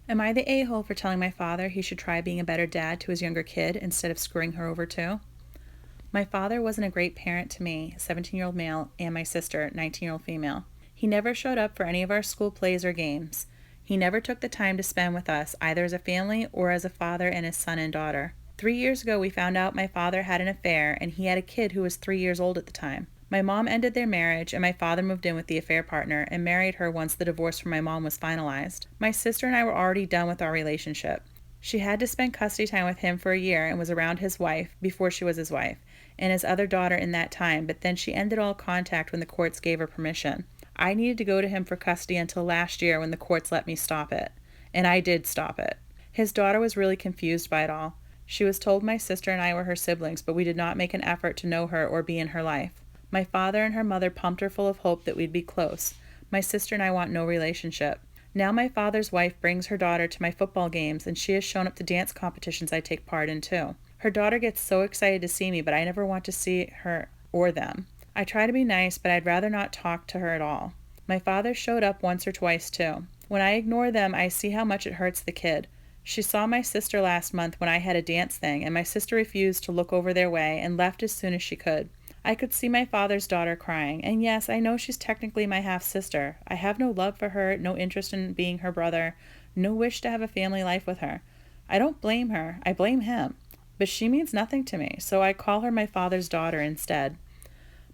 Am I the a-hole for telling my father he should try being a better dad to his younger kid instead of screwing her over too? My father wasn't a great parent to me, 17-year-old male, and my sister, 19-year-old female. He never showed up for any of our school plays or games. He never took the time to spend with us, either as a family or as a father and his son and daughter. 3 years ago, we found out my father had an affair, and he had a kid who was 3 years old at the time. My mom ended their marriage, and my father moved in with the affair partner and married her once the divorce from my mom was finalized. My sister and I were already done with our relationship. She had to spend custody time with him for a year and was around his wife, before she was his wife, and his other daughter in that time, but then she ended all contact when the courts gave her permission. I needed to go to him for custody until last year when the courts let me stop it. And I did stop it. His daughter was really confused by it all. She was told my sister and I were her siblings, but we did not make an effort to know her or be in her life. My father and her mother pumped her full of hope that we'd be close. My sister and I want no relationship. Now my father's wife brings her daughter to my football games, and she has shown up to dance competitions I take part in too. Her daughter gets so excited to see me, but I never want to see her or them. I try to be nice, but I'd rather not talk to her at all. My father showed up once or twice too. When I ignore them, I see how much it hurts the kid. She saw my sister last month when I had a dance thing, and my sister refused to look over their way and left as soon as she could. I could see my father's daughter crying, and yes, I know she's technically my half-sister. I have no love for her, no interest in being her brother, no wish to have a family life with her. I don't blame her, I blame him. But she means nothing to me, so I call her my father's daughter instead.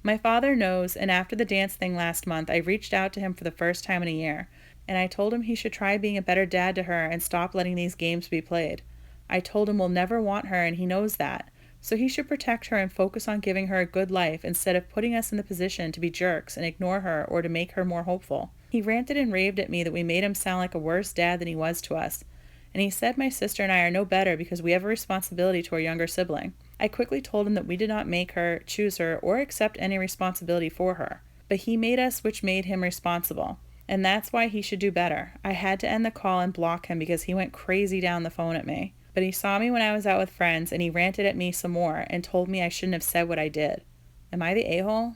My father knows, and after the dance thing last month, I reached out to him for the first time in a year, and I told him he should try being a better dad to her and stop letting these games be played. I told him we'll never want her, and he knows that. So he should protect her and focus on giving her a good life instead of putting us in the position to be jerks and ignore her or to make her more hopeful. He ranted and raved at me that we made him sound like a worse dad than he was to us. And he said my sister and I are no better because we have a responsibility to our younger sibling. I quickly told him that we did not make her, choose her, or accept any responsibility for her. But he made us, which made him responsible. And that's why he should do better. I had to end the call and block him because he went crazy down the phone at me. But he saw me when I was out with friends, and he ranted at me some more and told me I shouldn't have said what I did. Am I the a-hole?